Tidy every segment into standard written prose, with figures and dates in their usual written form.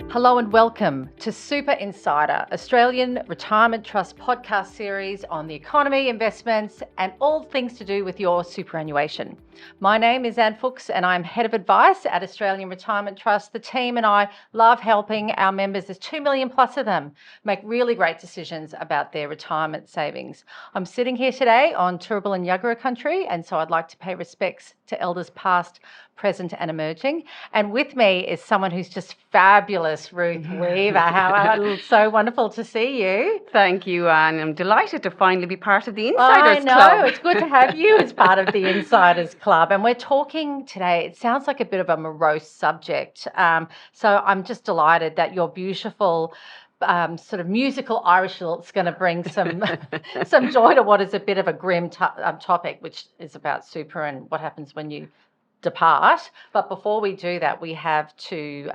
Hello and welcome to Super Insider, Australian Retirement Trust podcast series on the economy, investments, and all things to do with your superannuation. My name is Anne Fuchs and I'm Head of Advice at Australian Retirement Trust. The team and I love helping our members, there's 2 million plus of them, make really great decisions about their retirement savings. I'm sitting here today on Turrbal and Yagara country, and so I'd like to pay respects to elders past, present and emerging. And with me is someone who's just fabulous, Ruth Weaver. So wonderful to see you. Thank you, Anne. I'm delighted to finally be part of the Insiders Club. I know, it's good to have you as part of the Insiders Club. And we're talking today, it sounds like a bit of a morose subject. So I'm just delighted that your beautiful sort of musical Irish lilt's going to bring some some joy to what is a bit of a grim topic, which is about super and what happens when you depart. But before we do that, we have to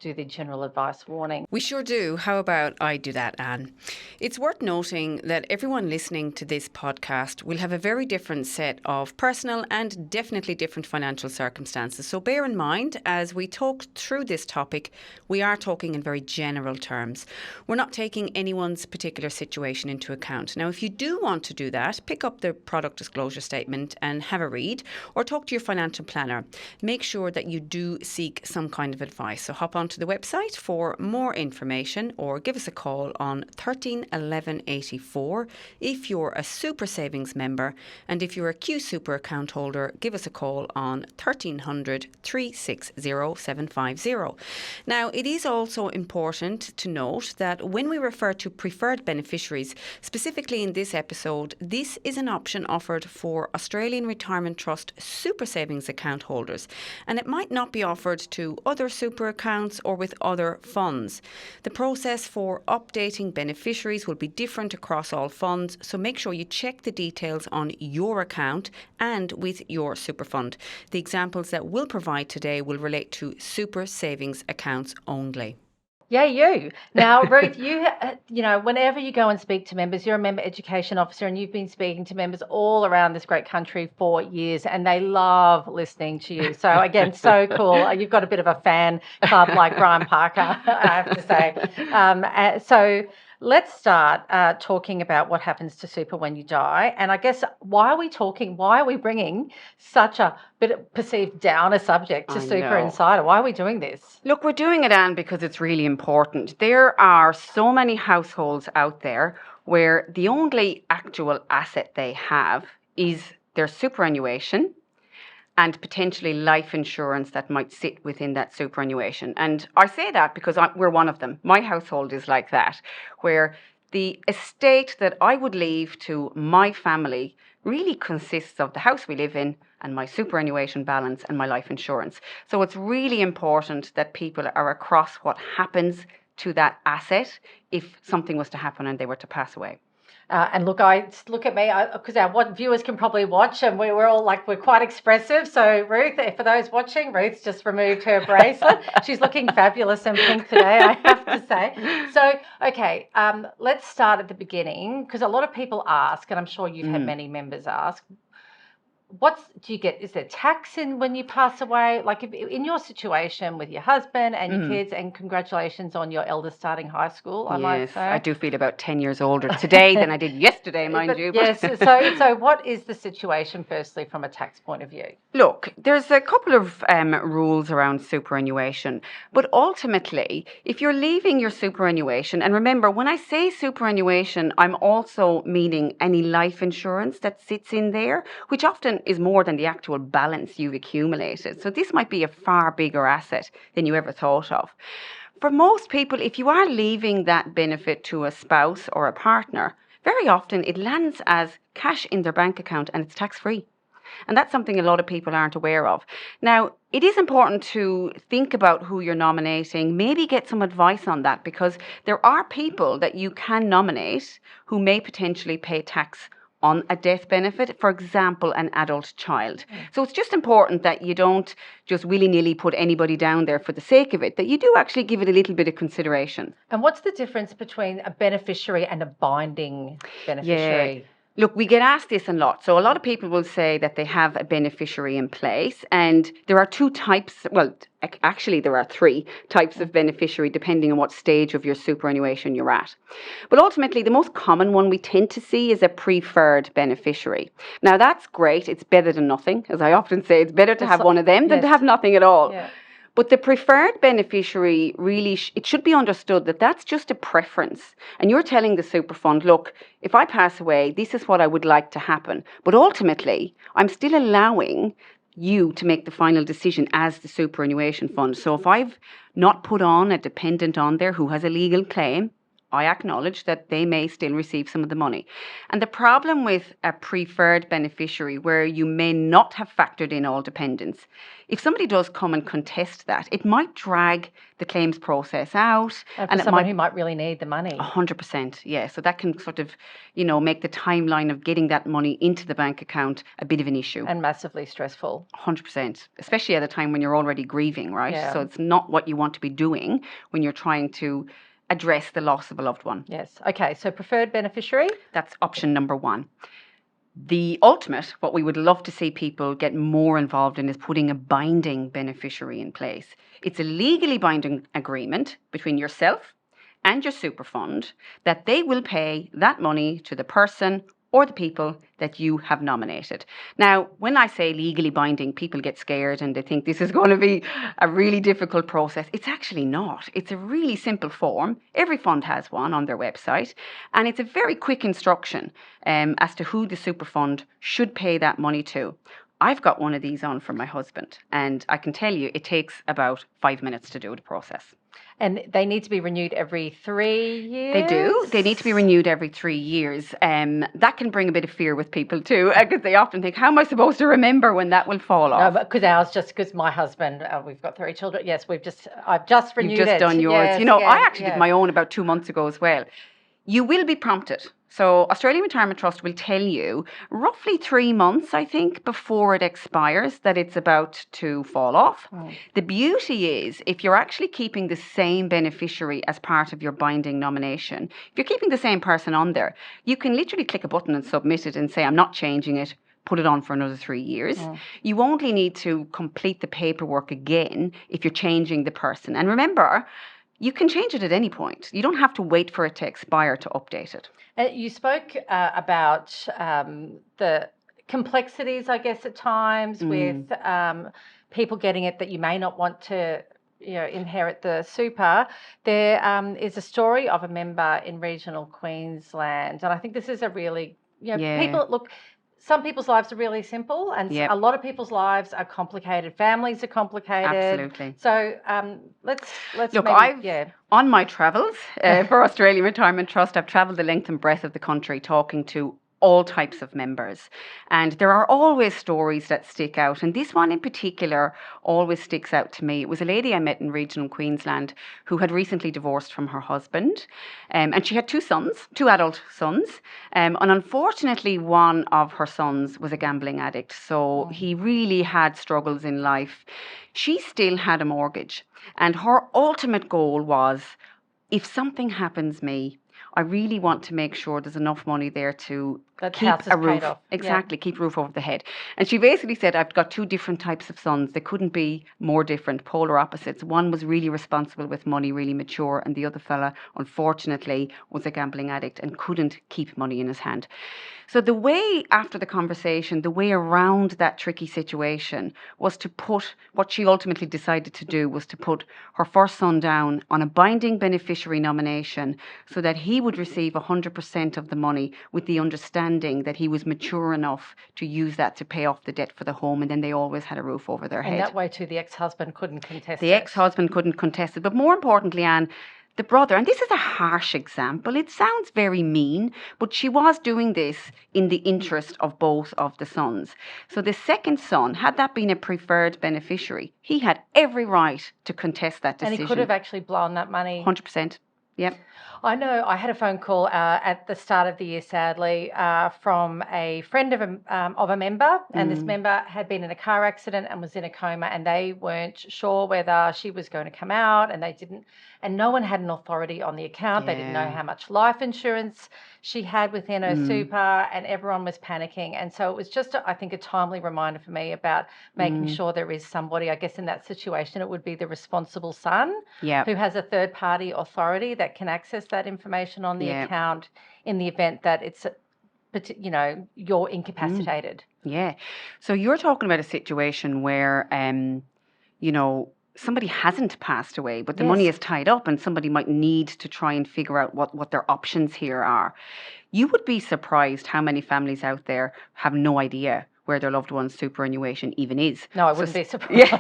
do the general advice warning. We sure do. How about I do that, Anne? It's worth noting that everyone listening to this podcast will have a very different set of personal and definitely different financial circumstances. So bear in mind, as we talk through this topic, we are talking in very general terms. We're not taking anyone's particular situation into account. Now, if you do want to do that, pick up the product disclosure statement and have a read, or talk to your financial planner. Make sure that you do seek some kind of advice. So hop onto the website for more information or give us a call on 13 11 84 if you're a Super Savings member, and if you're a Q Super account holder, give us a call on 1300 360 750. Now, it is also important to note that when we refer to preferred beneficiaries, specifically in this episode, this is an option offered for Australian Retirement Trust Super Savings account holders, and it might not be offered to other super accounts or with other funds. The process for updating beneficiaries will be different across all funds, so make sure you check the details on your account and with your super fund. The examples that we'll provide today will relate to super savings accounts only. Yeah, you. Now, Ruth, you know, whenever you go and speak to members, you're a member education officer and you've been speaking to members all around this great country for years and they love listening to you. So, again, so cool. You've got a bit of a fan club like Brian Parker, I have to say. So let's start talking about what happens to super when you die. And I guess why are we bringing such a bit of perceived downer subject to Super Insider? Why are we doing this? Look, we're doing it, Anne, because it's really important. There are so many households out there where the only actual asset they have is their superannuation and potentially life insurance that might sit within that superannuation. And I say that because we're one of them. My household is like that, where the estate that I would leave to my family really consists of the house we live in and my superannuation balance and my life insurance. So it's really important that people are across what happens to that asset if something was to happen and they were to pass away. And look at me, because our viewers can probably watch, and we're all we're quite expressive. So Ruth, for those watching, Ruth's just removed her bracelet. She's looking fabulous and pink today, I have to say. So, okay, let's start at the beginning, because a lot of people ask, and I'm sure you've had many members ask, do you get, is there tax in when you pass away? Like if, in your situation with your husband and your kids, and congratulations on your eldest starting high school, I might say. I do feel about 10 years older today than I did yesterday, mind you. Yes, so what is the situation firstly from a tax point of view? Look, there's a couple of rules around superannuation, but ultimately, if you're leaving your superannuation, and remember, when I say superannuation, I'm also meaning any life insurance that sits in there, which often is more than the actual balance you've accumulated. So this might be a far bigger asset than you ever thought of. For most people, if you are leaving that benefit to a spouse or a partner, very often it lands as cash in their bank account and it's tax-free. And that's something a lot of people aren't aware of. Now, it is important to think about who you're nominating, maybe get some advice on that, because there are people that you can nominate who may potentially pay tax on a death benefit, for example, an adult child. So it's just important that you don't just willy-nilly put anybody down there for the sake of it, that you do actually give it a little bit of consideration. And what's the difference between a beneficiary and a binding beneficiary? Look, we get asked this a lot. So a lot of people will say that they have a beneficiary in place, and there are two types. Well, actually, there are three types of beneficiary depending on what stage of your superannuation you're at. But ultimately, the most common one we tend to see is a preferred beneficiary. Now, that's great. It's better than nothing. As I often say, it's better to have one of them than to have nothing at all. Yeah. But the preferred beneficiary really, it should be understood that that's just a preference. And you're telling the super fund, look, if I pass away, this is what I would like to happen. But ultimately, I'm still allowing you to make the final decision as the superannuation fund. So if I've not put on a dependent on there who has a legal claim, I acknowledge that they may still receive some of the money. And the problem with a preferred beneficiary where you may not have factored in all dependents, if somebody does come and contest that, it might drag the claims process out. And for someone who might really need the money. 100%, yeah. So that can sort of, make the timeline of getting that money into the bank account a bit of an issue. And massively stressful. 100%, especially at a time when you're already grieving, right? Yeah. So it's not what you want to be doing when you're trying to address the loss of a loved one. Yes. Okay, so preferred beneficiary? That's option number one. The ultimate, what we would love to see people get more involved in, is putting a binding beneficiary in place. It's a legally binding agreement between yourself and your super fund that they will pay that money to the person or the people that you have nominated. Now, when I say legally binding, people get scared and they think this is going to be a really difficult process. It's actually not. It's a really simple form. Every fund has one on their website, and it's a very quick instruction as to who the super fund should pay that money to. I've got one of these on for my husband, and I can tell you it takes about 5 minutes to do the process. And they need to be renewed every 3 years? They do. They need to be renewed every 3 years. That can bring a bit of fear with people too, because they often think, how am I supposed to remember when that will fall off? No, because my husband, we've got 3 children. Yes, I've just renewed it. You've just done yours. Yes, I actually did my own about 2 months ago as well. You will be prompted. So Australian Retirement Trust will tell you roughly 3 months, I think, before it expires that it's about to fall off. The beauty is if you're actually keeping the same beneficiary as part of your binding nomination, if you're keeping the same person on there, you can literally click a button and submit it and say, I'm not changing it. Put it on for another 3 years. You only need to complete the paperwork again if you're changing the person. And remember, you can change it at any point. You don't have to wait for it to expire to update it. You spoke about the complexities, I guess, at times with people getting it that you may not want to inherit the super. There is a story of a member in regional Queensland, and I think this is a really, people, look, some people's lives are really simple, and a lot of people's lives are complicated. Families are complicated. Absolutely. So let's look. On my travels for Australian Retirement Trust, I've travelled the length and breadth of the country talking to all types of members, and there are always stories that stick out, and this one in particular always sticks out to me. It was a lady I met in regional Queensland who had recently divorced from her husband, and she had 2 sons, 2 adult sons, and unfortunately one of her sons was a gambling addict, so he really had struggles in life. She still had a mortgage, and her ultimate goal was, if something happens me, I really want to make sure there's enough money there to keep a roof. Exactly, keep a roof over the head. And she basically said, I've got 2 different types of sons. They couldn't be more different, polar opposites. One was really responsible with money, really mature, and the other fella, unfortunately, was a gambling addict and couldn't keep money in his hand. So the way, after the conversation, the way around that tricky situation was to put, what she ultimately decided to do was to put her first son down on a binding beneficiary nomination so that he would receive 100% of the money, with the understanding that he was mature enough to use that to pay off the debt for the home, and then they always had a roof over their head. And that way too, the ex-husband couldn't contest it. The ex-husband couldn't contest it. But more importantly, Anne, the brother, and this is a harsh example, it sounds very mean, but she was doing this in the interest of both of the sons. So the second son, had that been a preferred beneficiary, he had every right to contest that decision. And he could have actually blown that money. 100%. Yep. I know I had a phone call at the start of the year, sadly, from a friend of a member, and this member had been in a car accident and was in a coma, and they weren't sure whether she was going to come out, and they didn't. and no one had an authority on the account. They didn't know how much life insurance she had within her super, and everyone was panicking. And so it was just, I think, a timely reminder for me about making sure there is somebody, I guess in that situation, it would be the responsible son who has a third-party authority that can access that information on the account in the event that it's, you know, you're incapacitated. Yeah. So you're talking about a situation where, you know, somebody hasn't passed away, but the money is tied up and somebody might need to try and figure out what their options here are. You would be surprised how many families out there have no idea where their loved one's superannuation even is. No, I wouldn't be surprised.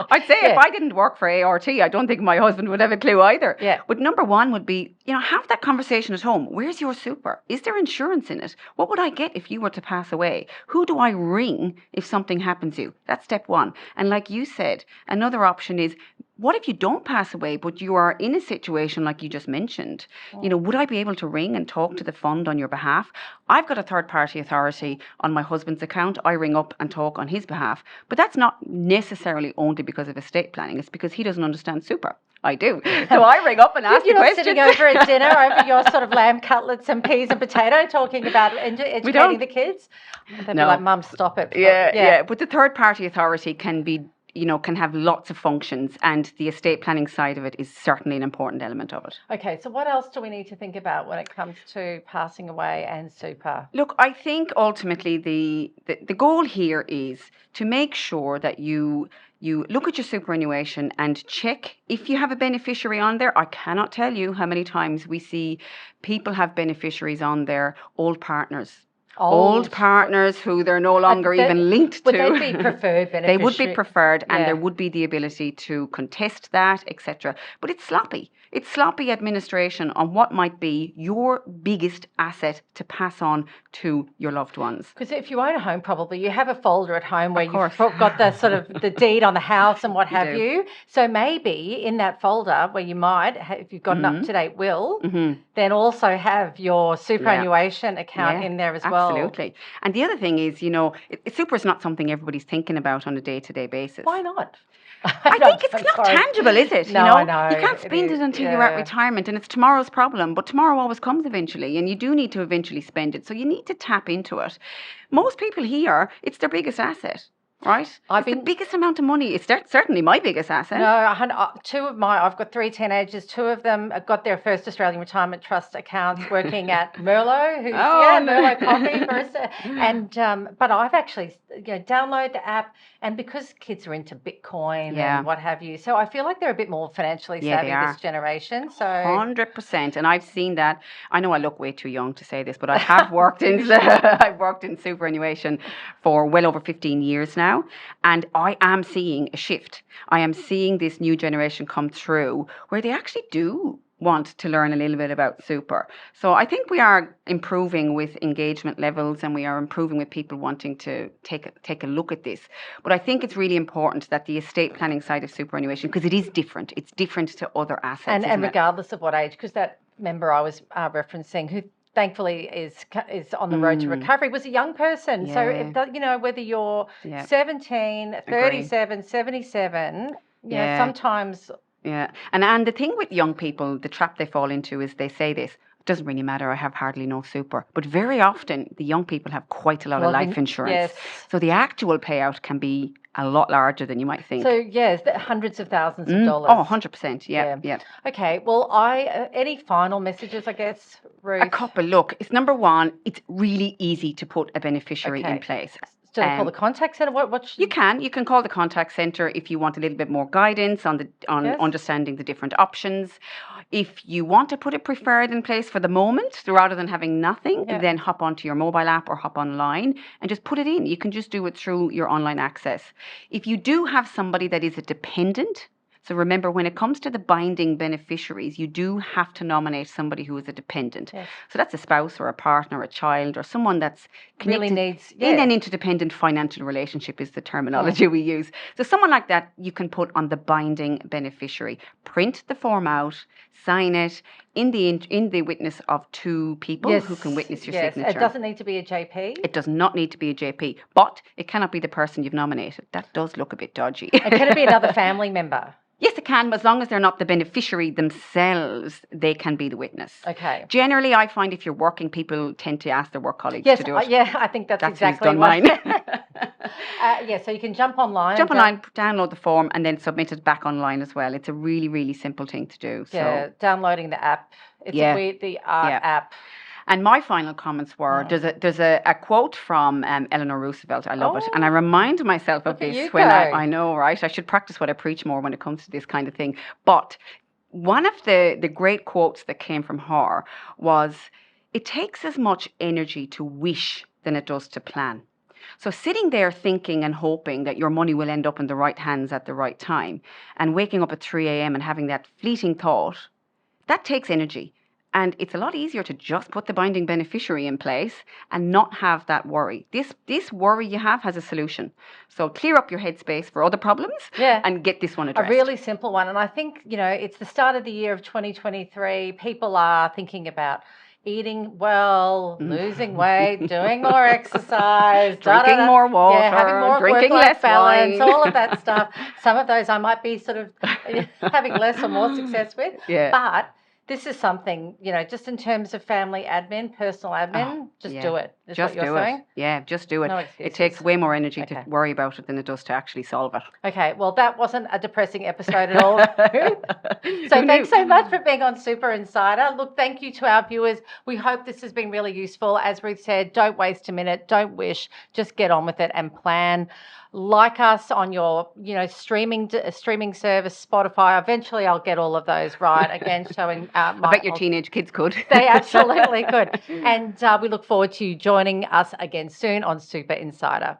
I'd say if I didn't work for ART, I don't think my husband would have a clue either. Yeah. But number one would be, you know, have that conversation at home. Where's your super? Is there insurance in it? What would I get if you were to pass away? Who do I ring if something happens to you? That's step one. And like you said, another option is, what if you don't pass away, but you are in a situation like you just mentioned? You know, would I be able to ring and talk to the fund on your behalf? I've got a third-party authority on my husband's account. I ring up and talk on his behalf. But that's not necessarily only because of estate planning. It's because he doesn't understand super. I do. So I ring up and ask the questions. You're not sitting over at dinner over your sort of lamb cutlets and peas and potato talking about educating the kids? They'd be like, Mum, stop it. Yeah. But the third-party authority can be, you know, can have lots of functions, and the estate planning side of it is certainly an important element of it. Okay, so what else do we need to think about when it comes to passing away and super? Look, I think ultimately the goal here is to make sure that you look at your superannuation and check if you have a beneficiary on there. I cannot tell you how many times we see people have beneficiaries on there, old partners. Old partners who they're no longer even linked to. Would they be preferred beneficiaries? They would be preferred, and there would be the ability to contest that, etc. But it's sloppy. It's sloppy administration on what might be your biggest asset to pass on to your loved ones. Because if you own a home, probably you have a folder at home where you've got the sort of the deed on the house and what have you. So maybe in that folder where you might, if you've got an up-to-date will, then also have your superannuation account in there as well. Absolutely. And the other thing is, you know, super is not something everybody's thinking about on a day-to-day basis. Why not? I think it's not tangible, is it? No, you know? I know. You can't spend it until you're at retirement, and it's tomorrow's problem. But tomorrow always comes eventually, and you do need to eventually spend it. So you need to tap into it. Most people here, it's their biggest asset. Right? It's the biggest amount of money. It's certainly my biggest asset. No, I've got 3 teenagers. 2 of them have got their first Australian Retirement Trust accounts working at Merlot, who's Merlot Coffee. And but I've actually download the app, and because kids are into Bitcoin and what have you, so I feel like they're a bit more financially savvy this generation. So 100%, and I've seen that. I know I look way too young to say this, but I have worked in I've worked in superannuation for well over 15 years now. And I am seeing a shift. I am seeing this new generation come through where they actually do want to learn a little bit about super. So I think we are improving with engagement levels, and we are improving with people wanting to take a look at this. But I think it's really important that the estate planning side of superannuation, because it is different. It's different to other assets. And regardless of what age, because that member I was referencing who thankfully is on the road to recovery, was a young person. So, whether you're 17, 37, 77, sometimes... Yeah. And the thing with young people, the trap they fall into is they say this, it doesn't really matter, I have hardly no super. But very often, the young people have quite a lot of life insurance. Yes. So the actual payout can be a lot larger than you might think. So, yes, hundreds of thousands of dollars. Oh, 100%, yeah. Okay, well, any final messages, I guess, Ruth? A couple. Look, it's number one, it's really easy to put a beneficiary in place. Do they call the contact centre? You can call the contact centre if you want a little bit more guidance on understanding the different options. If you want to put a preferred in place for the moment, rather than having nothing, then hop onto your mobile app or hop online and just put it in. You can just do it through your online access. If you do have somebody that is a dependent, so remember, when it comes to the binding beneficiaries, you do have to nominate somebody who is a dependent. Yes. So that's a spouse or a partner, a child, or someone that's connected. Really needs, in an interdependent financial relationship is the terminology we use. So someone like that you can put on the binding beneficiary. Print the form out, sign it, in the witness of two people who can witness your signature. It doesn't need to be a JP. It does not need to be a JP, but it cannot be the person you've nominated. That does look a bit dodgy. And can it be another family member? Yes, it can, as long as they're not the beneficiary themselves, they can be the witness. Okay. Generally, I find if you're working, people tend to ask their work colleagues to do it. Yeah, I think that's exactly who's done mine. So you can jump online. Download the form, and then submit it back online as well. It's a really, really simple thing to do. Yeah, downloading the app. It's the app. And my final comments were, there's a quote from Eleanor Roosevelt. I love it. And I remind myself of this when I know, right? I should practice what I preach more when it comes to this kind of thing. But one of the great quotes that came from her was, it takes as much energy to wish than it does to plan. So sitting there thinking and hoping that your money will end up in the right hands at the right time, and waking up at 3 a.m. and having that fleeting thought, that takes energy. And it's a lot easier to just put the binding beneficiary in place and not have that worry. This worry you have has a solution. So clear up your headspace for other problems and get this one addressed. A really simple one. And I think, it's the start of the year of 2023. People are thinking about eating well, losing weight, doing more exercise, drinking more water, having more drinking work-life less balance, wine. all of that stuff. Some of those I might be sort of having less or more success with. Yeah. But this is something, just in terms of family admin, personal admin, do it. Is just what you're do saying? it. Yeah, just do it. No excuses. It takes way more energy to worry about it than it does to actually solve it. Okay, well, that wasn't a depressing episode at all. So thanks so much for being on Super Insider. Look, thank you to our viewers. We hope this has been really useful. As Ruth said, don't waste a minute, don't wish, just get on with it and plan. Like us on your, streaming service, Spotify. Eventually, I'll get all of those right. Again, showing I bet your teenage kids could. They absolutely could. And we look forward to you joining us again soon on Super Insider.